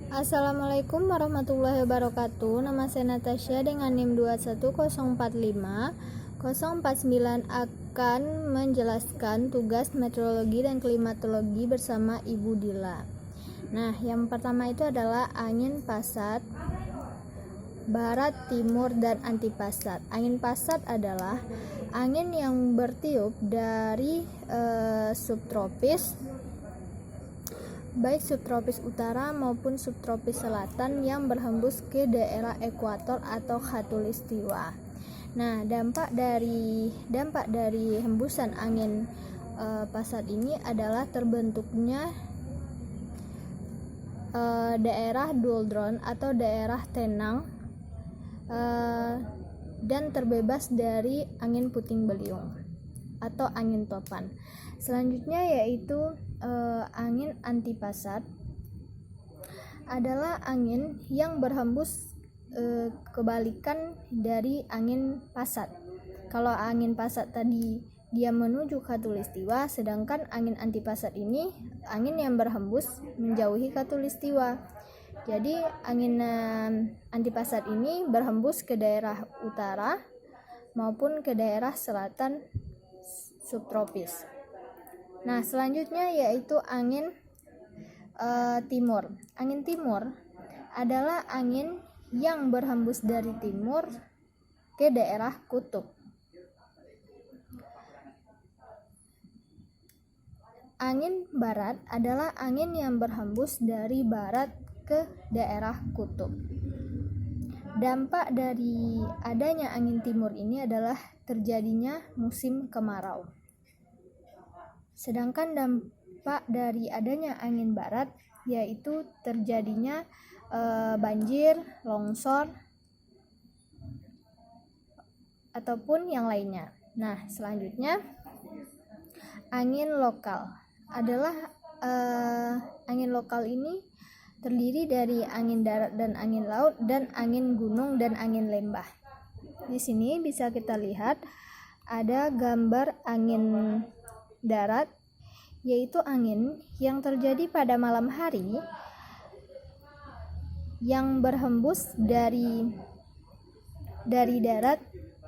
Assalamualaikum warahmatullahi wabarakatuh. Nama saya Natasha dengan NIM 21045 akan menjelaskan tugas meteorologi dan klimatologi bersama Ibu Dila. Nah, yang pertama itu adalah angin pasat, barat, timur, dan antipasat. Angin pasat adalah angin yang bertiup dari subtropis, baik subtropis utara maupun subtropis selatan yang berhembus ke daerah ekuator atau khatulistiwa. Nah, dampak dari hembusan angin pasat ini adalah terbentuknya daerah doldron atau daerah tenang dan terbebas dari angin puting beliung atau angin topan. Selanjutnya yaitu angin antipasat adalah angin yang berhembus kebalikan dari angin pasat. Kalau angin pasat tadi dia menuju khatulistiwa, sedangkan angin antipasat ini angin yang berhembus menjauhi khatulistiwa. Jadi angin antipasat ini berhembus ke daerah utara maupun ke daerah selatan subtropis. Nah, selanjutnya yaitu angin timur. Angin timur adalah angin yang berhembus dari timur ke daerah kutub. Angin barat adalah angin yang berhembus dari barat ke daerah kutub. Dampak dari adanya angin timur ini adalah terjadinya musim kemarau. Sedangkan dampak dari adanya angin barat yaitu terjadinya banjir, longsor, ataupun yang lainnya. Nah, selanjutnya angin lokal adalah angin lokal ini terdiri dari angin darat dan angin laut dan angin gunung dan angin lembah. Di sini bisa kita lihat ada gambar angin darat, yaitu angin yang terjadi pada malam hari yang berhembus dari darat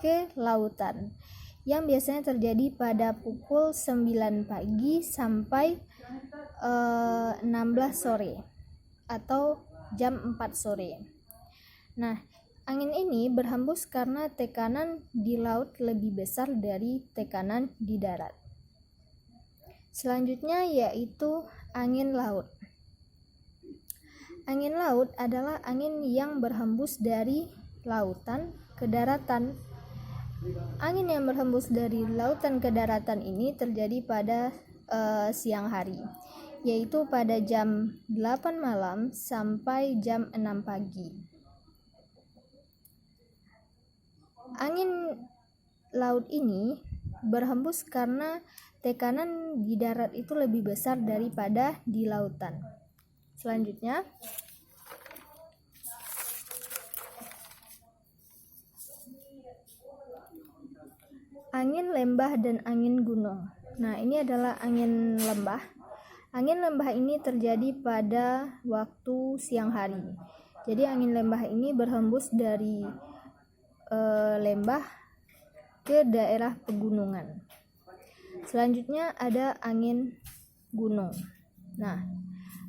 ke lautan, yang biasanya terjadi pada pukul 9 pagi sampai 16 sore atau jam 4 sore. Nah, angin ini berhembus karena tekanan di laut lebih besar dari tekanan di darat. Selanjutnya yaitu angin laut. Angin laut adalah angin yang berhembus dari lautan ke daratan. Angin yang berhembus dari lautan ke daratan ini terjadi pada siang hari, yaitu pada jam 8 malam sampai jam 6 pagi. Angin laut ini berhembus karena tekanan di darat itu lebih besar daripada di lautan. Selanjutnya angin lembah dan angin gunung. Nah, ini adalah angin lembah. Angin lembah ini terjadi pada waktu siang hari. Jadi angin lembah ini berhembus dari lembah ke daerah pegunungan. Selanjutnya ada angin gunung. Nah,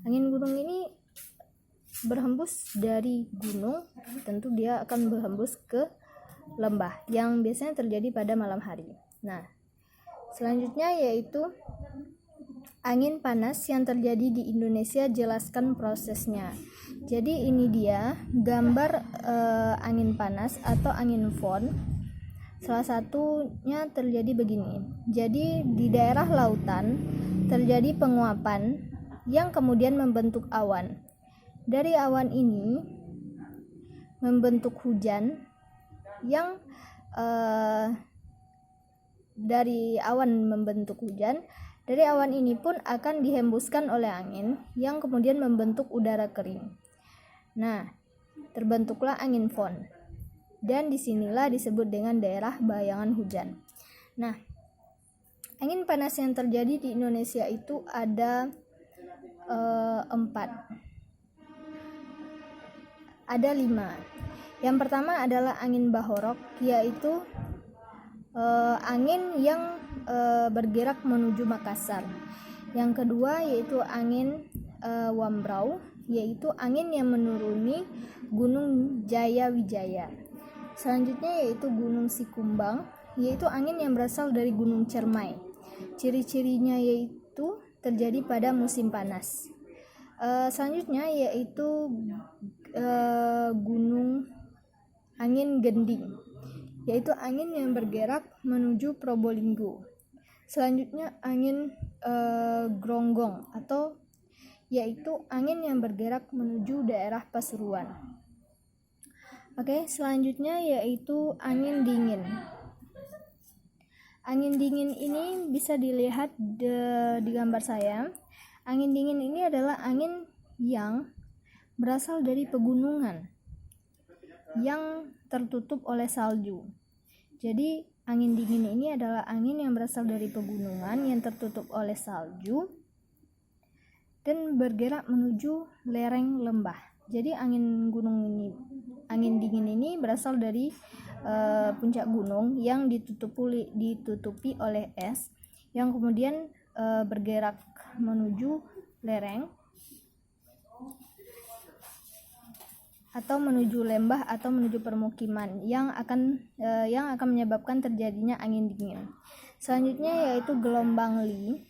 angin gunung ini berhembus dari gunung, tentu dia akan berhembus ke lembah yang biasanya terjadi pada malam hari. Nah, selanjutnya yaitu angin panas yang terjadi di Indonesia. Jelaskan prosesnya. Jadi ini dia gambar angin panas atau angin fon. Salah satunya terjadi begini. Jadi di daerah lautan terjadi penguapan yang kemudian membentuk awan. Dari awan ini membentuk hujan yang dari awan membentuk hujan. Dari awan ini pun akan dihembuskan oleh angin yang kemudian membentuk udara kering. Nah, terbentuklah angin fon. Dan disinilah disebut dengan daerah bayangan hujan. Nah, angin panas yang terjadi di Indonesia itu ada 4. ada 5. Yang pertama adalah angin bahorok, yaitu angin yang bergerak menuju Makassar. Yang kedua yaitu angin wambrau, yaitu angin yang menuruni Gunung Jayawijaya. Selanjutnya yaitu Gunung Sikumbang, yaitu angin yang berasal dari Gunung Cermai. Ciri-cirinya yaitu terjadi pada musim panas. Selanjutnya yaitu gunung angin gending, yaitu angin yang bergerak menuju Probolinggo. Selanjutnya angin gronggong, atau yaitu angin yang bergerak menuju daerah Pasuruan. Oke, selanjutnya yaitu angin dingin. Angin dingin ini bisa dilihat di gambar saya. Angin dingin ini adalah angin yang berasal dari pegunungan yang tertutup oleh salju. Jadi angin dingin ini adalah angin yang berasal dari pegunungan yang tertutup oleh salju dan bergerak menuju lereng lembah. Jadi angin dingin ini berasal dari puncak gunung yang ditutupi oleh es, yang kemudian bergerak menuju lereng atau menuju lembah atau menuju permukiman yang akan menyebabkan terjadinya angin dingin. Selanjutnya yaitu gelombang Lee.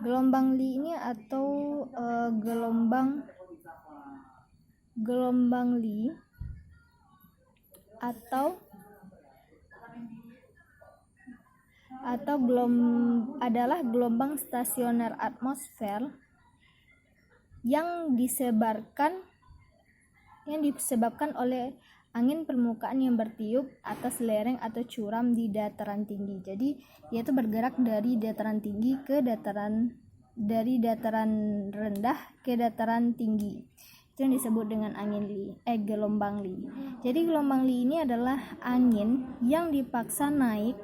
Gelombang Lee ini atau gelombang Lee adalah gelombang stasioner atmosfer yang disebabkan oleh angin permukaan yang bertiup atas lereng atau curam di dataran tinggi. Jadi dia itu bergerak dari dataran tinggi ke dari dataran rendah ke dataran tinggi. Itu yang disebut dengan gelombang Lee. Jadi gelombang Lee ini adalah angin yang dipaksa naik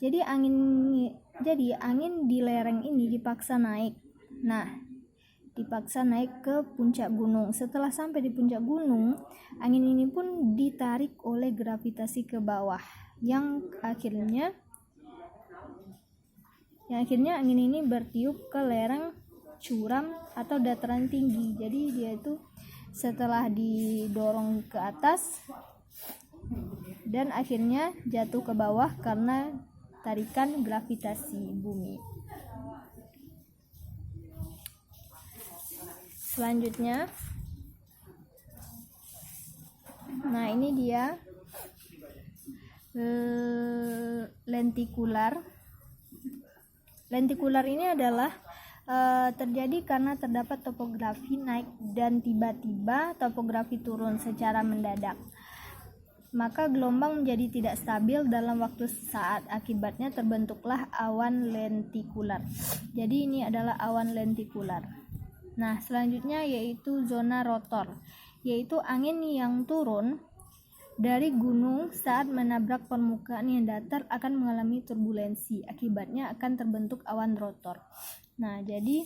Jadi angin di lereng ini dipaksa naik. Dipaksa naik ke puncak gunung. Setelah sampai di puncak gunung, angin ini pun ditarik oleh gravitasi ke bawah, yang akhirnya angin ini bertiup ke lereng curam atau dataran tinggi. Jadi dia itu setelah didorong ke atas dan akhirnya jatuh ke bawah karena tarikan gravitasi bumi. Selanjutnya, ini dia lentikular. Lentikular ini adalah terjadi karena terdapat topografi naik dan tiba-tiba topografi turun secara mendadak. Maka gelombang menjadi tidak stabil dalam waktu sesaat. Akibatnya terbentuklah awan lentikular. Jadi ini adalah awan lentikular. Selanjutnya yaitu zona rotor, yaitu angin yang turun dari gunung saat menabrak permukaan yang datar akan mengalami turbulensi. Akibatnya akan terbentuk awan rotor. Jadi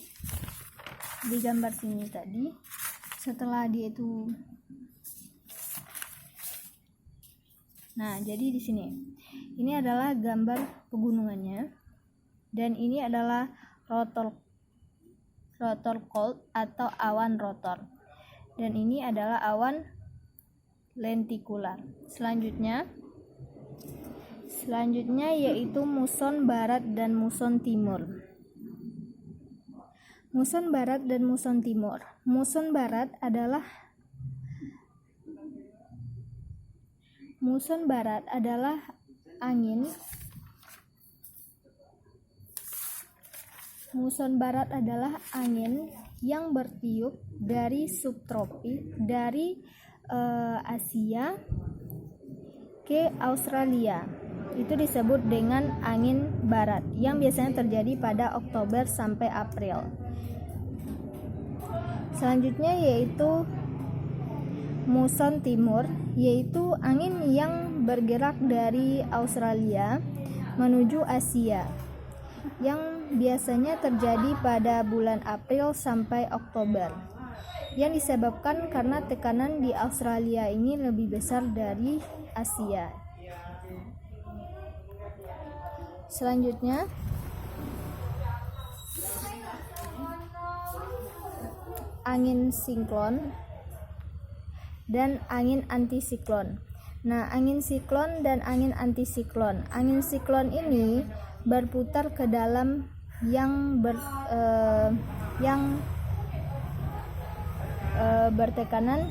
di gambar sini tadi, setelah dia itu jadi di sini ini adalah gambar pegunungannya, dan ini adalah rotor cold atau awan rotor, dan ini adalah awan lentikular. Selanjutnya yaitu muson barat dan muson timur. Muson barat dan muson timur. Muson barat adalah angin yang bertiup dari subtropis dari Asia ke Australia. Itu disebut dengan angin barat yang biasanya terjadi pada Oktober sampai April. Selanjutnya yaitu muson timur, yaitu angin yang bergerak dari Australia menuju Asia, yang biasanya terjadi pada bulan April sampai Oktober, yang disebabkan karena tekanan di Australia ini lebih besar dari Asia. Selanjutnya, angin siklon dan angin antisiklon. Nah, angin siklon dan angin antisiklon. Angin siklon ini berputar ke dalam yang bertekanan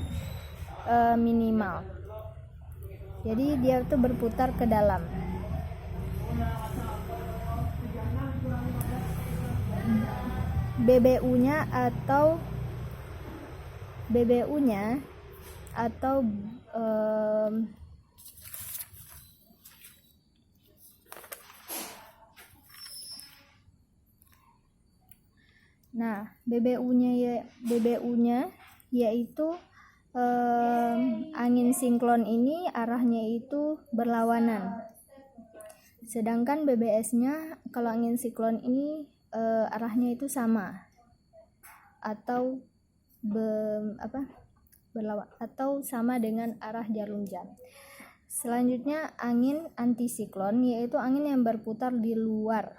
minimal. Jadi dia tuh berputar ke dalam. BBU-nya atau BBU-nya yaitu angin siklon ini arahnya itu berlawanan. Sedangkan BBS-nya kalau angin siklon ini arahnya itu sama atau atau sama dengan arah jarum jam. Selanjutnya angin antisiklon yaitu angin yang berputar di luar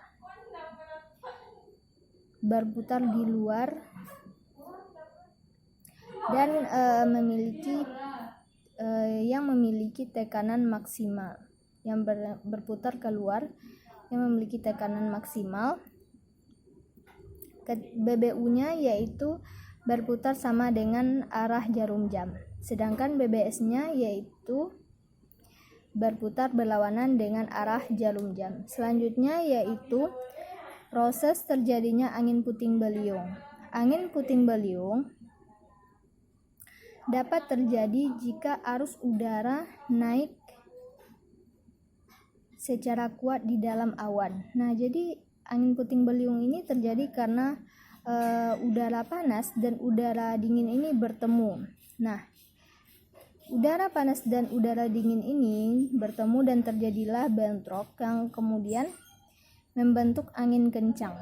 dan memiliki tekanan maksimal, yang berputar keluar yang memiliki tekanan maksimal. BBU-nya yaitu berputar sama dengan arah jarum jam, sedangkan BBS-nya yaitu berputar berlawanan dengan arah jarum jam. Selanjutnya yaitu proses terjadinya angin puting beliung. Angin puting beliung dapat terjadi jika arus udara naik secara kuat di dalam awan. Nah, jadi angin puting beliung ini terjadi karena udara panas dan udara dingin ini bertemu. Nah, udara panas dan udara dingin ini bertemu dan terjadilah bentrok yang kemudian membentuk angin kencang.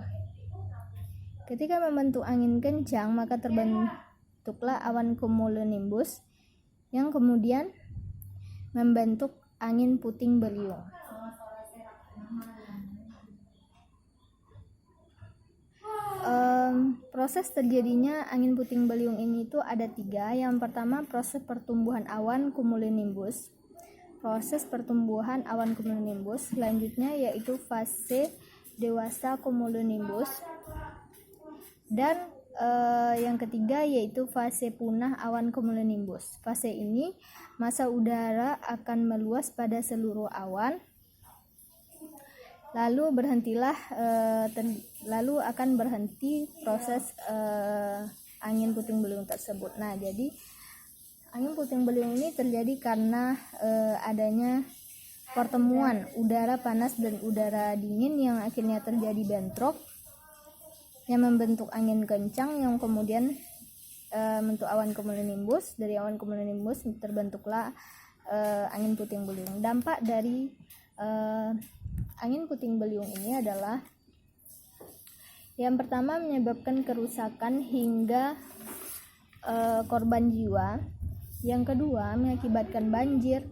Ketika membentuk angin kencang, maka terbentuklah awan cumulonimbus yang kemudian membentuk angin puting beliung. Proses terjadinya angin puting beliung ini itu ada 3. Yang pertama, proses pertumbuhan awan cumulonimbus. Selanjutnya yaitu fase dewasa cumulonimbus. Dan yang ketiga yaitu fase punah awan cumulonimbus. Fase ini massa udara akan meluas pada seluruh awan, lalu akan berhenti proses angin puting beliung tersebut. Nah, jadi angin puting beliung ini terjadi karena adanya pertemuan udara panas dan udara dingin yang akhirnya terjadi bentrok yang membentuk angin kencang yang kemudian membentuk awan cumulonimbus. Dari awan cumulonimbus terbentuklah angin puting beliung. Dampak dari angin puting beliung ini adalah yang pertama menyebabkan kerusakan hingga korban jiwa, yang kedua mengakibatkan banjir,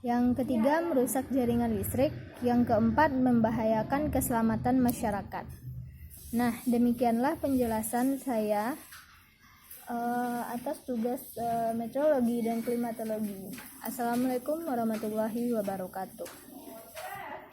yang ketiga merusak jaringan listrik, yang keempat membahayakan keselamatan masyarakat. Nah, demikianlah penjelasan saya atas tugas meteorologi dan klimatologi. Assalamualaikum warahmatullahi wabarakatuh.